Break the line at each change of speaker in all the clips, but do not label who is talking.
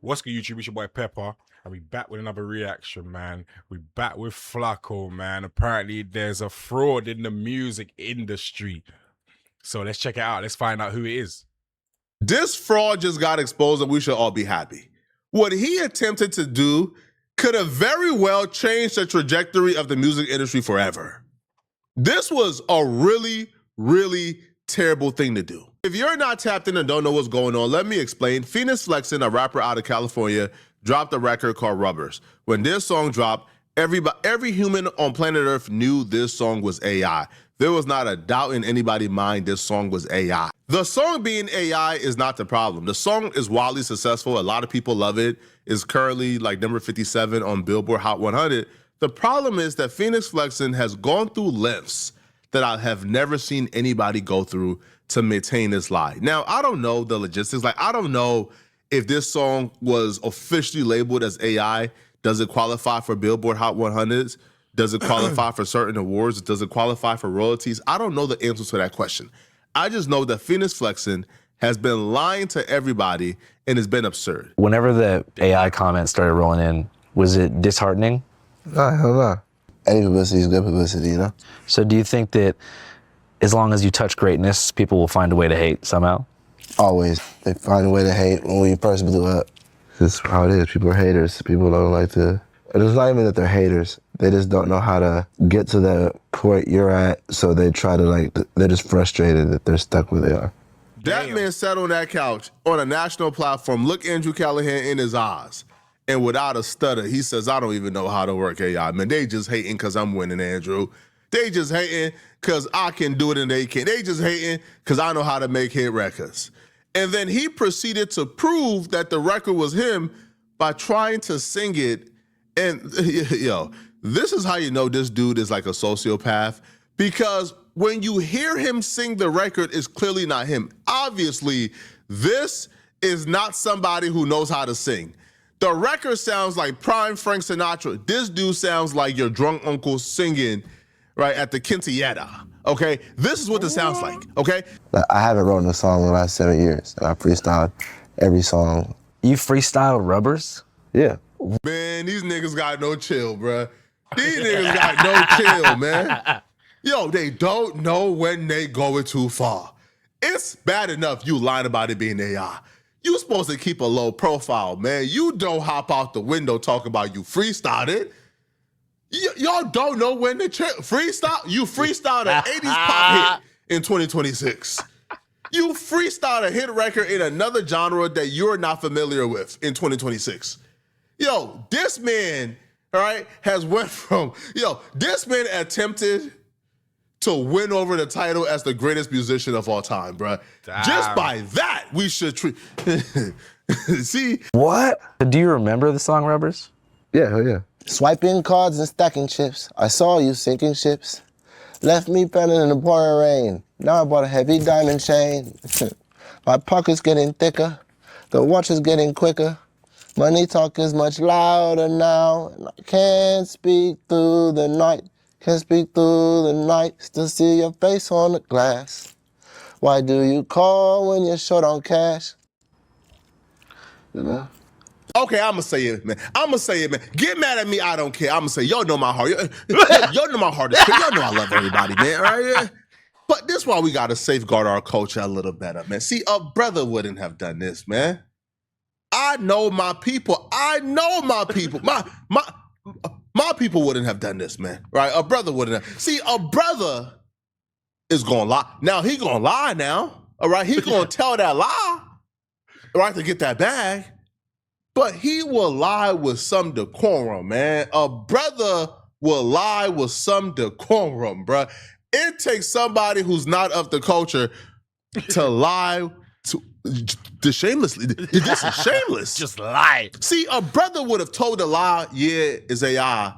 What's good, YouTube? It's your boy Pepper, and we back with another reaction, man. We back with Flacco, man. Apparently, there's a fraud in the music industry. So let's check it out. Let's find out who it is.
This fraud just got exposed, and we should all be happy. What he attempted to do could have very well changed the trajectory of the music industry forever. This was a really, really terrible thing to do. If you're not tapped in and don't know what's going on, let me explain. Fenix Flexin, a rapper out of California, dropped a record called RUBBERZ. When this song dropped, every human on planet Earth knew this song was AI. There was not a doubt in anybody's mind this song was AI. The song being AI is not the problem. The song is wildly successful. A lot of people love it. It's currently like number 57 on Billboard Hot 100. The problem is that Fenix Flexin has gone through lengths that I have never seen anybody go through to maintain this lie. Now, I don't know the logistics. Like, I don't know if this song was officially labeled as AI. Does it qualify for Billboard Hot 100s? Does it qualify for certain awards? Does it qualify for royalties? I don't know the answer to that question. I just know that Fenix Flexin has been lying to everybody and it's been absurd.
Whenever the AI comments started rolling in, was it disheartening?
Nah, hell no. Any publicity is good publicity, you know?
So do you think that as long as you touch greatness, people will find a way to hate somehow?
Always. They find a way to hate when we first blew up. This is how it is. People are haters. People don't like to... It's not even that they're haters. They just don't know how to get to the point you're at, so they try to, like, they're just frustrated that they're stuck where they are.
That man sat on that couch on a national platform, look Andrew Callahan in his eyes, and without a stutter, he says, I don't even know how to work AI. Man, they just hating because I'm winning, Andrew. They just hating because I can do it and they can't. They just hating because I know how to make hit records. And then he proceeded to prove that the record was him by trying to sing it. And yo, this is how you know this dude is like a sociopath, because when you hear him sing the record, it's clearly not him. Obviously, this is not somebody who knows how to sing. The record sounds like prime Frank Sinatra. This dude sounds like your drunk uncle singing, right, at the quinceañera, okay? This is what this sounds like, okay?
I haven't written a song in the last 7 years, and I freestyled every song.
You freestyled RUBBERZ?
Yeah.
Man, these niggas got no chill, bruh. These niggas got no chill, man. Yo, they don't know when they going too far. It's bad enough you lying about it being AI. You supposed to keep a low profile, man. You don't hop out the window talking about you freestyled it. Y'all don't know when to freestyle. You freestyled an 80s pop hit in 2026. You freestyled a hit record in another genre that you're not familiar with in 2026. Yo, this man, all right, has went from, this man attempted to win over the title as the greatest musician of all time, bruh. Damn. Just by that, we should treat, see?
What? Do you remember the song RUBBERZ?
Yeah, hell yeah. Swiping cards and stacking chips. I saw you sinking ships. Left me pending in the pouring rain. Now I bought a heavy diamond chain. My pocket's getting thicker. The watch is getting quicker. Money talk is much louder now. And I can't speak through the night. Can't speak through the night. Still see your face on the glass. Why do you call when you're short on cash? You know?
Okay, I'ma say it, man. I'ma say it, man. Get mad at me, I don't care. I'ma say, y'all know my heart. Y'all know my heart is pure. Y'all know I love everybody, man, all right? But this is why we gotta safeguard our culture a little better, man. See, a brother wouldn't have done this, man. I know my people. I know my people. My people wouldn't have done this, man, right? A brother wouldn't have. See, a brother is gonna lie. Now, he gonna lie now, all right? He gonna tell that lie, right, to get that bag. But he will lie with some decorum, man. A brother will lie with some decorum, bruh. It takes somebody who's not of the culture to lie to shamelessly. This is shameless.
Just lie.
See, a brother would have told a lie, yeah, it's AI.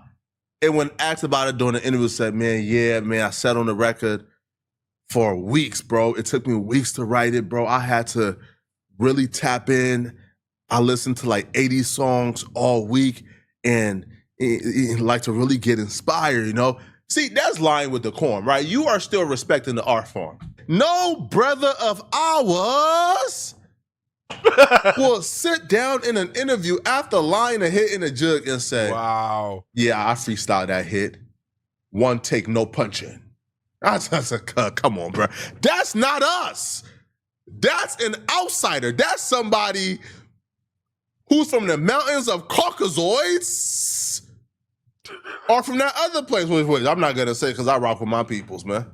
And when asked about it during the interview, said, man, yeah, man, I sat on the record for weeks, bro. It took me weeks to write it, bro. I had to really tap in. I listened to like 80 songs all week and like to really get inspired, you know? See, that's lying with decorum, right? You are still respecting the art form. No brother of ours will sit down in an interview after lying a hit in a jug and say,
Wow.
yeah, I freestyled that hit. One take, no punching. I said, come on, bro. That's not us. That's an outsider. That's somebody who's from the mountains of Caucasoids or from that other place. Wait, I'm not going to say because I rock with my peoples, man.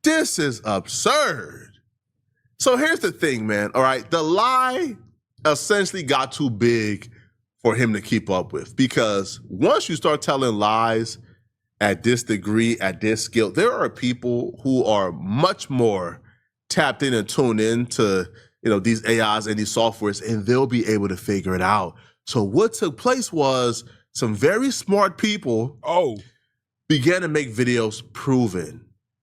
This is absurd. So here's the thing, man. All right. The lie essentially got too big for him to keep up with, because once you start telling lies at this degree, at this scale, there are people who are much more tapped in and tuned in to, these AIs and these softwares, and they'll be able to figure it out. So what took place was some very smart people began to make videos proving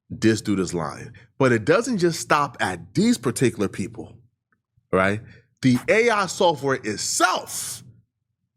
this dude is lying. But it doesn't just stop at these particular people, right? The AI software itself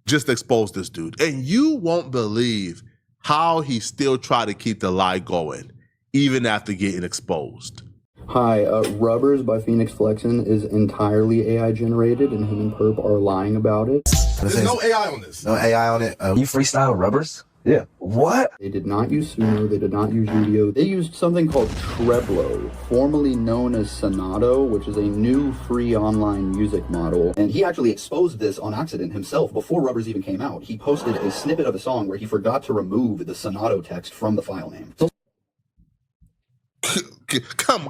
just exposed this dude. And you won't believe how he still tried to keep the lie going, even after getting exposed.
Hi, RUBBERZ by Fenix Flexin is entirely AI generated, and him and Perp are lying about it.
There's no AI on this.
No AI on it.
You freestyle RUBBERZ?
Yeah.
What?
They did not use Suno, they did not use Udio. They used something called Treblo, formerly known as Sonato, which is a new free online music model. And he actually exposed this on accident himself before RUBBERZ even came out. He posted a snippet of a song where he forgot to remove the Sonato text from the file name. So
Come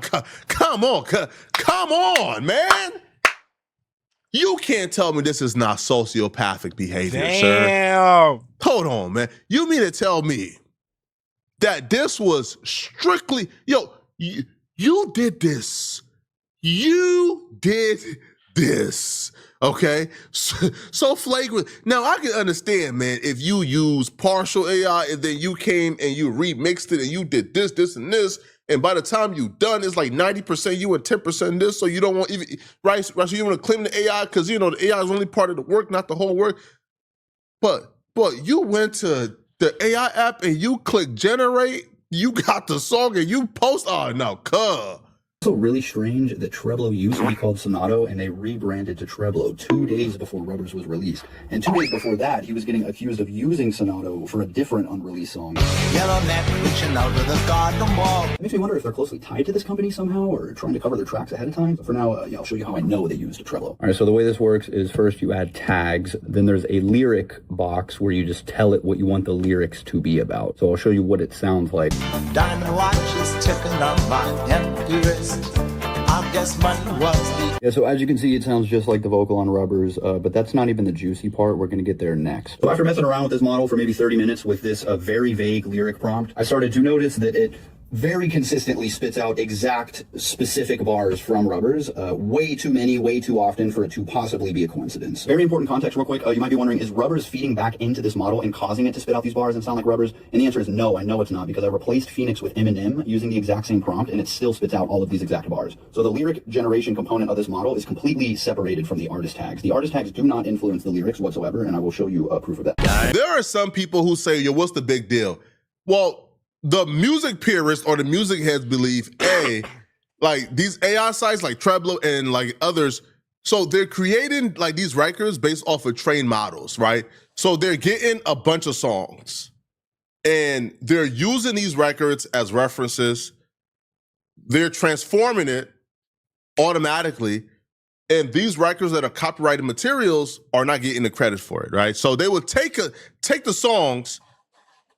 on, man. You can't tell me this is not sociopathic behavior, sir.
Damn.
Hold on, man. You mean to tell me that this was strictly, you did this. You did this. Okay? So flagrant. Now, I can understand, man, if you use partial AI and then you came and you remixed it and you did this, this, and this, and by the time you done, it's like 90% you and 10% this, so you don't want even, right? So you want to claim the AI because, the AI is only part of the work, not the whole work. But you went to the AI app and you click generate, you got the song and you post, oh, no,
also really strange that Treblo used to be called Sonato, and they rebranded to Treblo 2 days before RUBBERZ was released. And 2 days before that, he was getting accused of using Sonato for a different unreleased song.
Yellow net reaching out to the garden wall.
It makes me wonder if they're closely tied to this company somehow, or trying to cover their tracks ahead of time. But for now, I'll show you how I know they used Treblo. All right, so the way this works is first you add tags, then there's a lyric box where you just tell it what you want the lyrics to be about. So I'll show you what it sounds like.
Diamond watches ticking on my empty wrist. I guess money was the...
Yeah, so as you can see, it sounds just like the vocal on RUBBERZ, but that's not even the juicy part. We're going to get there next. So after messing around with this model for maybe 30 minutes with this very vague lyric prompt, I started to notice that it very consistently spits out exact specific bars from RUBBERZ, way too many, way too often for it to possibly be a coincidence. Very important context real quick. You might be wondering, is RUBBERZ feeding back into this model and causing it to spit out these bars and sound like RUBBERZ? And the answer is no, I know it's not, because I replaced Fenix with Eminem using the exact same prompt, and it still spits out all of these exact bars. So the lyric generation component of this model is completely separated from the artist tags. The artist tags do not influence the lyrics whatsoever, and I will show you proof of that.
There are some people who say, yo, what's the big deal? Well, the music purists or the music heads believe, like these AI sites like Treblo and like others, so they're creating like these records based off of trained models, right? So they're getting a bunch of songs and they're using these records as references. They're transforming it automatically. And these records that are copyrighted materials are not getting the credit for it, right? So they would take the songs,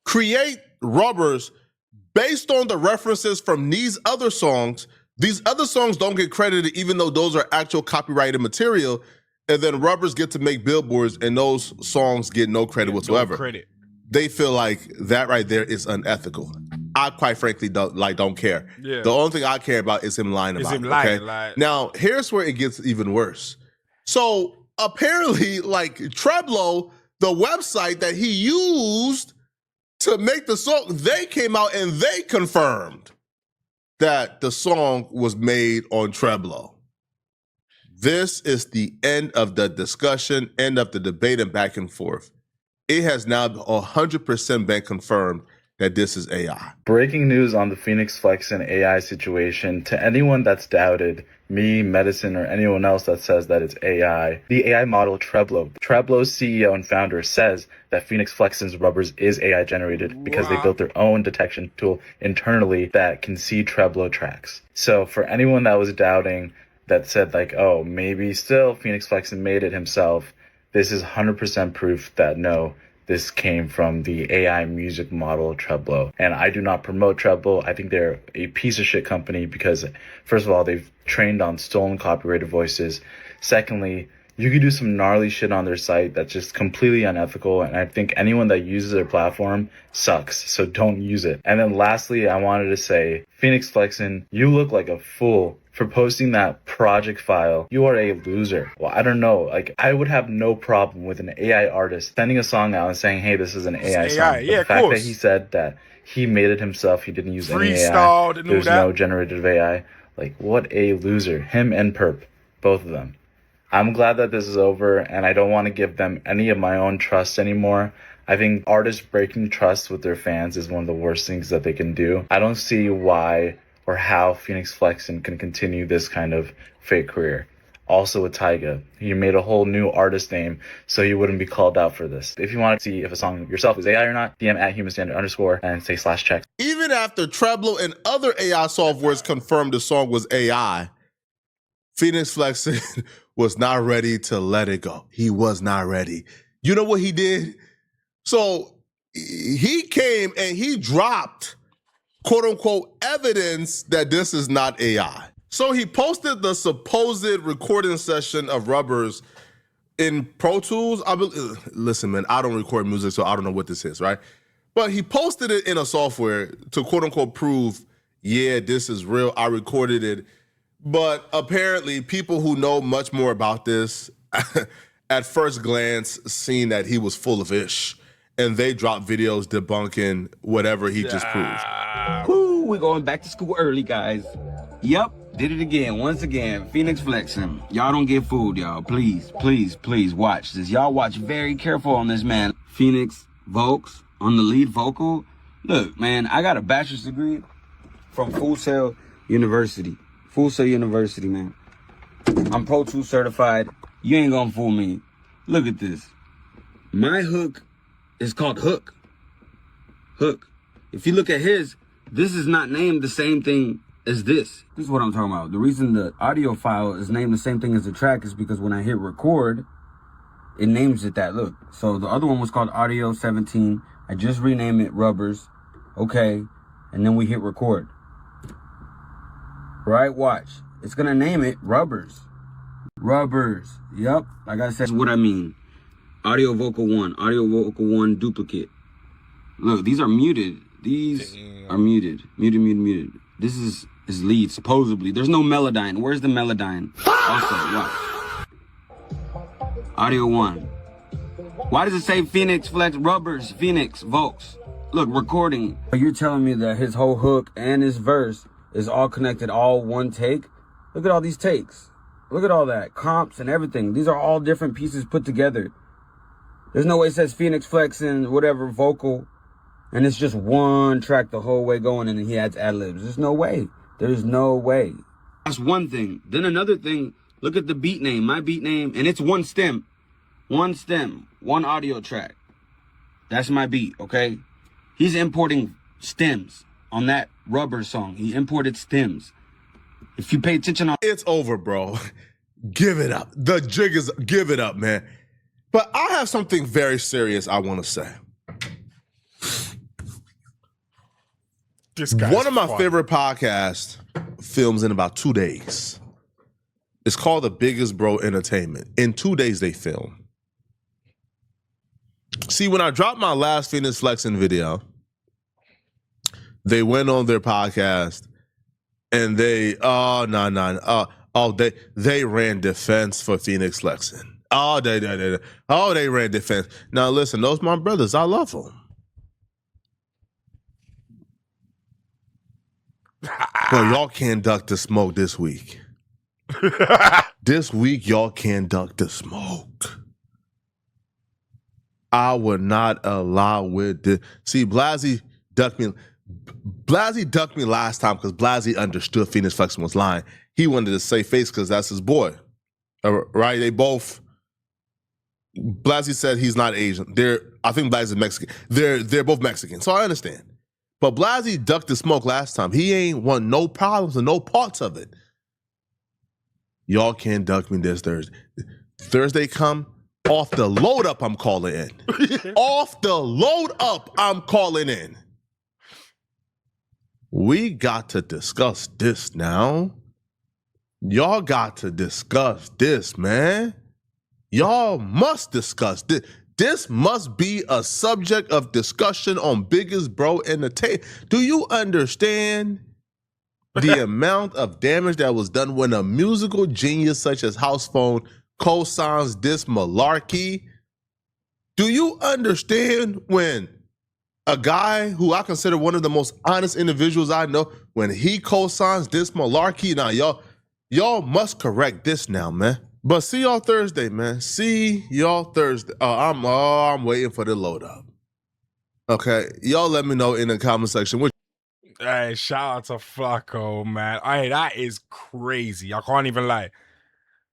create RUBBERZ based on the references from these other songs. These other songs don't get credited even though those are actual copyrighted material, and then RUBBERZ get to make billboards and those songs get no credit whatsoever.
No credit.
They feel like that right there is unethical. I quite frankly don't care.
Yeah.
The only thing I care about is him lying about it. Okay? Now, here's where it gets even worse. So apparently, like Treblo, the website that he used to make the song, they came out and they confirmed that the song was made on Treblo. This is the end of the discussion, end of the debate and back and forth. It has now 100% been confirmed that this is AI.
Breaking news on the Fenix Flexin AI situation. To anyone that's doubted, me, Medicine, or anyone else that says that it's AI. The AI model Treblo's CEO and founder says that Fenix Flexin's Rubbers is AI generated because they built their own detection tool internally that can see Treblo tracks. So for anyone that was doubting, that said like, oh, maybe still Fenix Flexin made it himself, this is 100% proof that no, this came from the AI music model Treblo. And I do not promote Treblo. I think they're a piece of shit company because, first of all, they've trained on stolen copyrighted voices. Secondly, you could do some gnarly shit on their site that's just completely unethical. And I think anyone that uses their platform sucks. So don't use it. And then lastly, I wanted to say, Fenix Flexin, you look like a fool for posting that project file. You are a loser. Well, I don't know. Like, I would have no problem with an AI artist sending a song out and saying, hey, this is an AI song. But
Yeah,
the fact that he said that he made it himself, he didn't use any AI, there's no generative AI. Like, what a loser. Him and Perp, both of them. I'm glad that this is over, and I don't want to give them any of my own trust anymore. I think artists breaking trust with their fans is one of the worst things that they can do. I don't see why or how Fenix Flexin can continue this kind of fake career. Also with Tyga, he made a whole new artist name so you wouldn't be called out for this. If you want to see if a song yourself is AI or not, DM at @humanstandard_ and say /check.
Even after Treblo and other AI softwares confirmed the song was AI, Fenix Flexin was not ready to let it go. He was not ready. You know what he did? So he came and he dropped, quote unquote, evidence that this is not AI. So he posted the supposed recording session of RUBBERZ in Pro Tools. Listen, man, I don't record music, so I don't know what this is, right? But he posted it in a software to quote unquote prove, yeah, this is real. I recorded it. But apparently people who know much more about this at first glance seen that he was full of ish. And they dropped videos debunking whatever he just proved.
Woo, we're going back to school early, guys. Yep, did it again. Once again, Fenix Flexin. Y'all don't get fooled, y'all. Please, please, please watch this. Y'all watch very careful on this, man. Fenix Volks on the lead vocal. Look, man, I got a bachelor's degree from Full Sail University. Full Sail University, man. I'm Pro Tools certified. You ain't gonna fool me. Look at this. My hook is called Hook. Hook. If you look at his, this is not named the same thing as this. This is what I'm talking about. The reason the audio file is named the same thing as the track is because when I hit record, it names it that. Look. So the other one was called Audio 17. I just renamed it RUBBERZ. Okay. And then we hit record. Right? Watch. It's gonna name it RUBBERZ. RUBBERZ. Yep. Like I said, what I mean. Audio vocal 1, audio vocal 1 duplicate. Look, these are muted. These are muted. Muted. This is lead, supposedly. There's no Melodyne. Where's the Melodyne? Also, watch. Audio 1. Why does it say Fenix Flex RUBBERZ, Fenix Volks? Look, recording. You're telling me that his whole hook and his verse is all connected, all one take? Look at all these takes. Look at all that. Comps and everything. These are all different pieces put together. There's no way it says Fenix Flexin, whatever, vocal, and it's just one track the whole way going, and then he adds ad-libs. There's no way. There's no way. That's one thing. Then another thing, look at the beat name, my beat name, and it's one stem, one audio track. That's my beat, okay? He's importing stems on that RUBBERZ song. He imported stems. If you pay attention on...
It's over, bro. Give it up. The jig is... Give it up, man. But I have something very serious I want to say. One of my favorite podcasts films in about 2 days. It's called The Biggest Bro Entertainment. In 2 days, they film. See, when I dropped my last Fenix Flexin video, they went on their podcast and they, they ran defense for Fenix Flexin. They ran defense. Now listen, those my brothers. I love them. But y'all can't duck the smoke this week. This week, y'all can't duck the smoke. I would not allow with this. See, Blasey ducked me. Blasey ducked me last time because Blasey understood Fenix Flexin was lying. he wanted to save face because that's his boy. Right? They both. Blasey said he's not Asian. I think Blasey is Mexican. They're both Mexican, so I understand. But Blasey ducked the smoke last time. He ain't want no problems and no parts of it. Y'all can't duck me this Thursday. Thursday come, off the load up, I'm calling in. Off the load up, I'm calling in. We got to discuss this now. Y'all got to discuss this, man. Y'all must discuss this. This must be a subject of discussion on Biggest Bro Entertainment. Do you understand the amount of damage that was done when a musical genius such as House Phone co-signs this malarkey? Do you understand when a guy who I consider one of the most honest individuals I know, when he co-signs this malarkey? Now, y'all must correct this now, man. But see y'all Thursday, man. See y'all Thursday. I'm waiting for the load up. Okay, y'all let me know in the comment section.
Hey, shout out to Flacco, man. Hey, that is crazy. I can't even lie.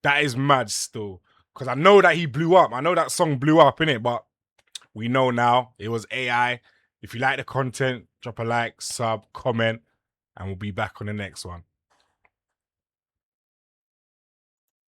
That is mad still. Because I know that he blew up. I know that song blew up, innit? But we know now it was AI. If you like the content, drop a like, sub, comment, and we'll be back on the next one.